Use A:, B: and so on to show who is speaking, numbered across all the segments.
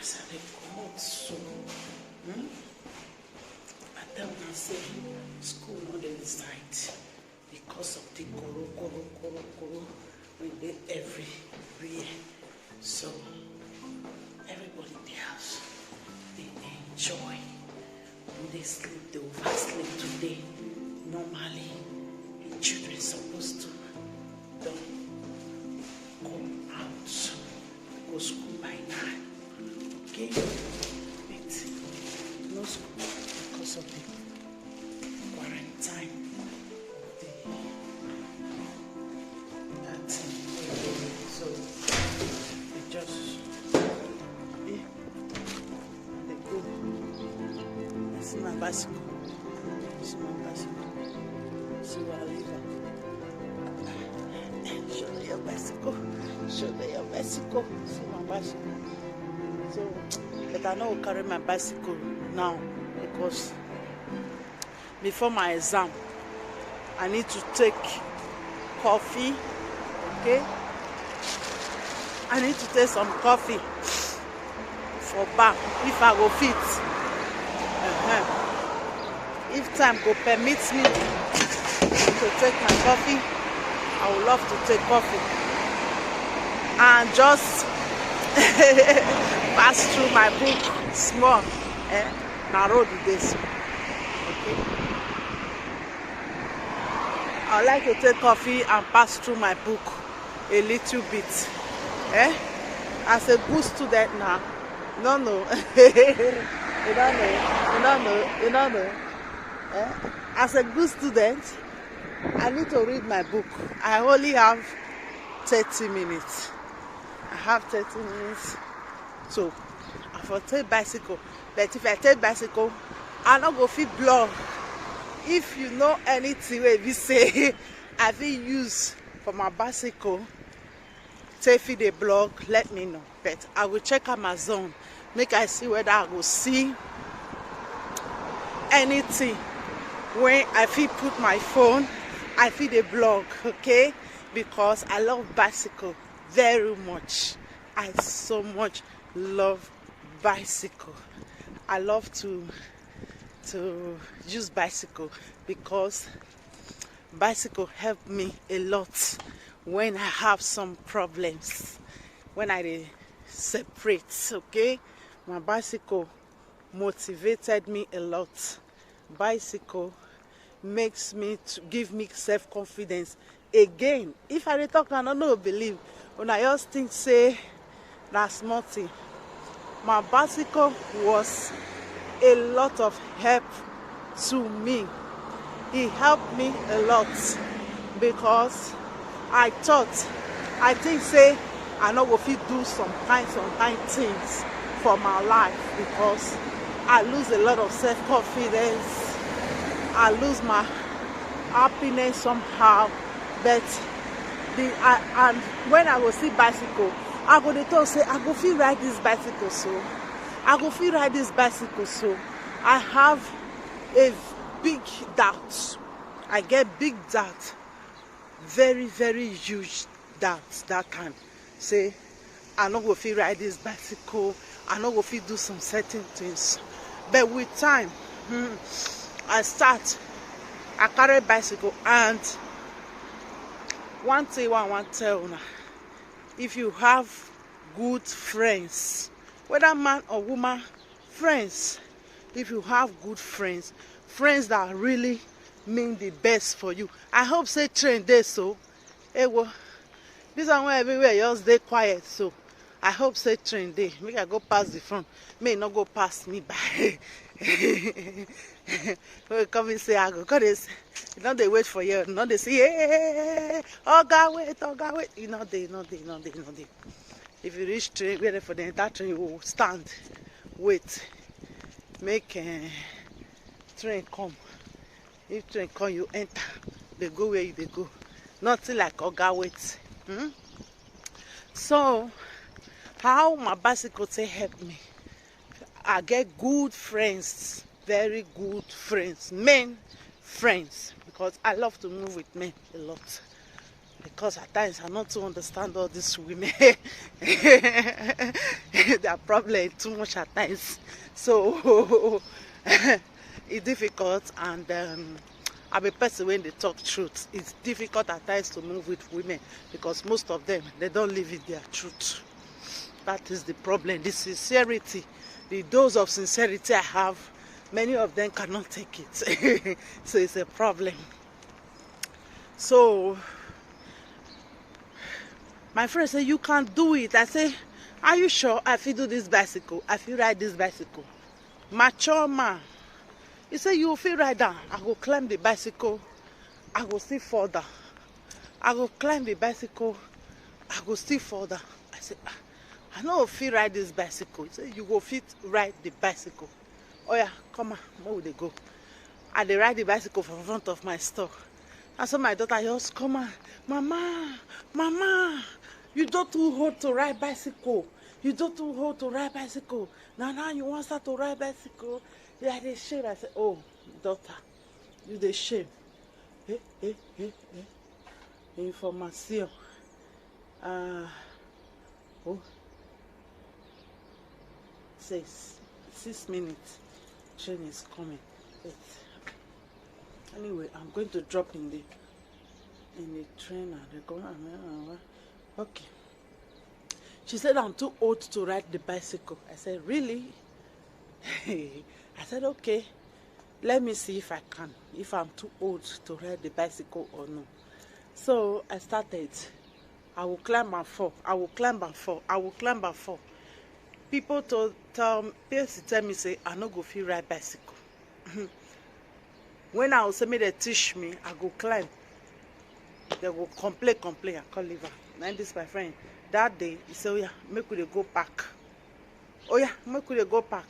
A: as I dey comot so I tell una say school no dey inside because of the koro wey dey everywhere. So everybody in the house dey enjoy. They sleep, they oversleep today. Normally, the children supposed to don't come out, go school by 9. Okay? But no school because of the quarantine of that thing. So they just they go. See my bicycle. See my bicycle. See where I live. Show me your bicycle. Show me your bicycle. See my bicycle. So, but I know I'll carry my bicycle now because before my exam, I need to take coffee. Okay? I need to take some coffee for back if I go fit. If time go permit me to take my coffee, I would love to take coffee and just pass through my book small. Na road this. Okay. I like to take coffee and pass through my book a little bit. As a good student now, no. You don't know. As a good student, I need to read my book. I only have 30 minutes. I have 30 minutes. So, I will take bicycle. But if I take bicycle, I not go fit blog. If you know anything where we say I will use for my bicycle, take fit a blog, let me know. But I will check Amazon. Make I see whether I will see anything when I feel put my phone, I feel the blog, okay? Because I love bicycle very much. I so much love bicycle. I love to use bicycle because bicycle help me a lot when I have some problems, when I separate, okay? My bicycle motivated me a lot. Bicycle makes me to give me self-confidence again. If I talk, I don't know, believe when I just think say that's small thing. My bicycle was a lot of help to me. It helped me a lot because I think say I know if you do some kind things for my life because I lose a lot of self-confidence. I lose my happiness somehow. But and when I go see bicycle, I go to talk say I go feel ride this bicycle so. I go feel ride this bicycle so. I have a big doubt. I get big doubt. Very, very huge doubt that time. Say I no go feel ride this bicycle. I no go fit do some certain things. But with time, I carry bicycle, and one thing I want to tell you, if you have good friends, whether man or woman, friends, if you have good friends that really mean the best for you, I hope say train there so. This one where everywhere just stay quiet so. I hope say train day. Make I go past the front. May not go past me by. Come and say I go. Cause they they wait for you. No, they say, hey, oh God wait. You know they. If you reach train, wait for the entire train, you will stand, wait, make train come. If train come, you enter. They go where they go. Nothing like oh God wait. So. How my bicycle take help me? I get good friends, very good friends, men friends, because I love to move with men a lot. Because at times I not to understand all these women. their problem too much at times. So it's difficult, and I'm a person when they talk truth. It's difficult at times to move with women because most of them, they don't live in their truth. That is the problem. The sincerity, the dose of sincerity I have, many of them cannot take it. So it's a problem. So my friend said, you can do it. I say, are you sure I feel do this bicycle? I feel ride this bicycle. Mature man. He said, you feel ride down. I go climb the bicycle. I go still further. I go climb the bicycle. I go still further. I said, I know feel ride this bicycle. He said, you go fit ride the bicycle. Oh yeah, come on, where would they go? I dey ride the bicycle from front of my store. And so my daughter just come on, Mama, you don't too old to ride bicycle. You don't too old to ride bicycle. Now you want start to ride bicycle? Yeah, they shame. I said, oh, daughter, you the shame. Information. Oh, 6 minutes. Train is coming. Anyway, I'm going to drop in the train and they go. Okay. She said I'm too old to ride the bicycle. I said, really? I said, okay. Let me see if I can. If I'm too old to ride the bicycle or no. So I started. I will climb and fall. I will climb and fall. I will climb and fall. People tell me, say, I no go feel ride bicycle. When I will say, me they teach me, I go climb. They will complain, I can't leave her. And this my friend, that day, he said, oh yeah, make we go back. Oh yeah, make we go back.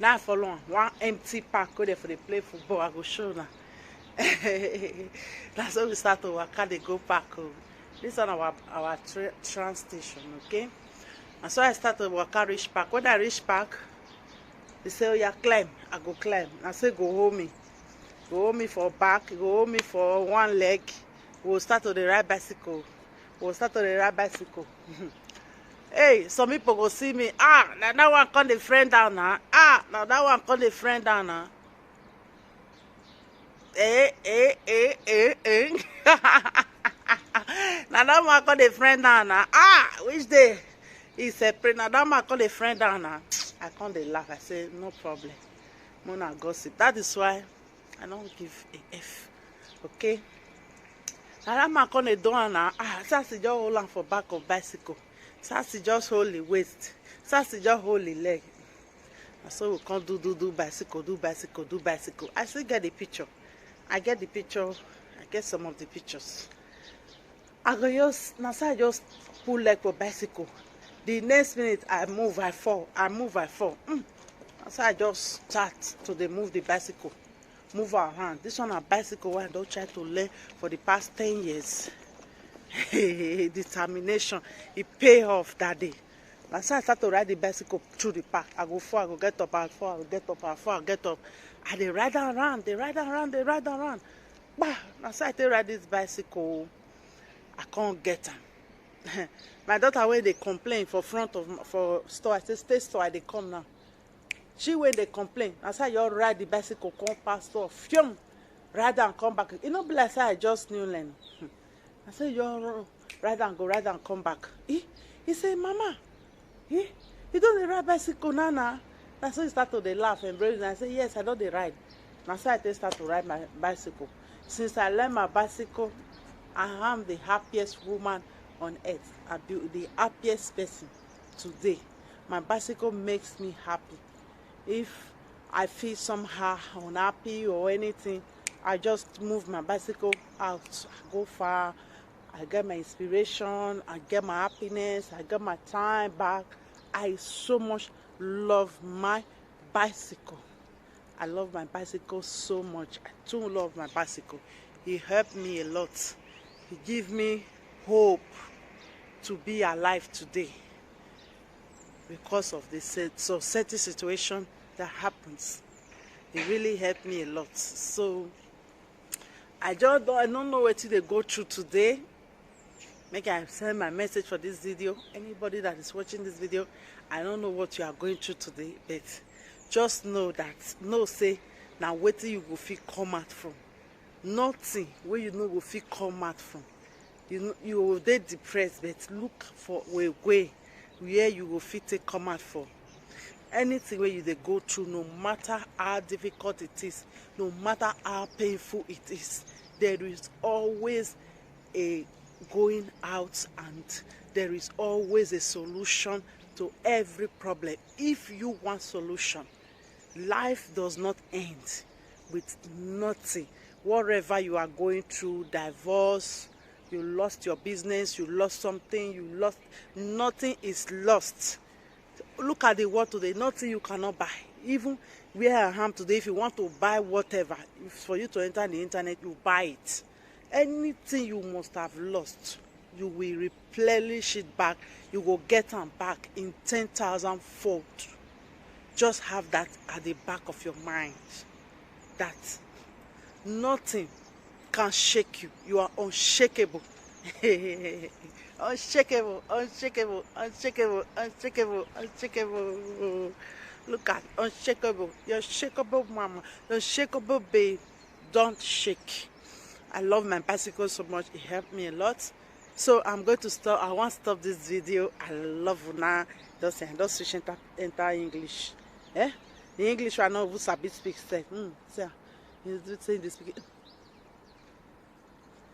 A: Now I follow one empty park go there for the play football. I go show now. That's how we start to work. They go back. This is our train station, okay? And so I started work at reach park. When I reach park, they say, oh yeah, climb. I go climb. I say, go hold me. Go hold me for back. Go hold me for one leg. We'll start to the ride bicycle. Hey, some people go see me. Now that one call the friend down now. Now that one call the friend down now. Now that one call the friend down now. Which day? He said, now that one call the friend down now. I can't laugh. I say, no problem. Mona gossip. That is why I don't give a F. Okay? Now that man call the door now. Sassy just hold on for back of bicycle. Sassy just hold the waist. Sassy just hold the leg. And so we can't do bicycle. I still get the picture. I get the picture. I get some of the pictures. I go now so I just pull leg for bicycle. The next minute I move, I fall. So I just start to move the bicycle. Move around. This one a bicycle I don't try to learn for the past 10 years. Determination. It pay off that day. And so I start to ride the bicycle through the park. I go fall, I go get up, I fall, I go get up, I fall, I get up. And they ride around. Bah! Now so I take ride this bicycle. I can't get them. My daughter when they complain for front of for store, I say stay store, they come now. She when they complain, I say you ride the bicycle, come past store, fium, ride and come back. You know, like I just new learn. I say you ride and go, ride and come back. He say, Mama, you don't ride bicycle now. That's so he start to laugh and breathe. I say, yes, I know they ride. Now so I start to ride my bicycle. Since I learned my bicycle, I am the happiest woman on earth. I'm the happiest person today. My bicycle makes me happy. If I feel somehow unhappy or anything, I just move my bicycle out. I go far. I get my inspiration. I get my happiness. I get my time back. I so much love my bicycle. I love my bicycle so much. I do love my bicycle. It helped me a lot. It gave me hope to be alive today because of this certain situation that happens. It really helped me a lot. So I don't know what they go through today. Make I send my message for this video. Anybody that is watching this video, I don't know what you are going through today, but just know that say now wetin you go fit come out from. Nothing where you know go fit come out from. You will dey depressed, but look for a way where you will fit take come out from. Anything where you they go through, no matter how difficult it is, no matter how painful it is, there is always a going out, and there is always a solution to every problem. If you want solution, life does not end with nothing. Whatever you are going through, divorce, you lost your business, you lost something, nothing is lost. Look at the world today, nothing you cannot buy. Even where I am today, if you want to buy whatever, for you to enter the internet, you buy it. Anything you must have lost, you will replenish it back. You will get them back in 10,000 fold. Just have that at the back of your mind, that nothing can shake you. You are unshakable. Unshakable, unshakable, unshakable, unshakable, unshakable. Look at unshakable. You're unshakable, mama. You're unshakable, babe. Don't shake. I love my bicycle so much. It helped me a lot. So I'm going to stop. I want to stop this video. I love now. Don't switch enter English. Eh? The English I know who sabi speak. Say, you say this speak.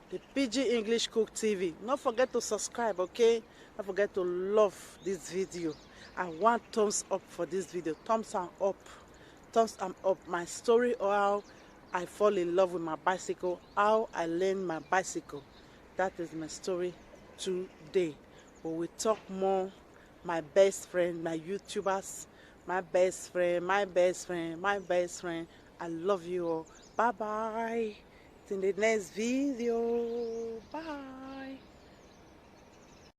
A: The PG English Cook TV. Don't forget to subscribe, okay? Don't forget to love this video. I want thumbs up for this video. Thumbs are up. Thumbs are up. My story or how I fall in love with my bicycle. How I learned my bicycle. That is my story today. But we talk more. My best friend, my YouTubers, my best friend, my best friend, my best friend. I love you all. Bye-bye. In the next video. Bye.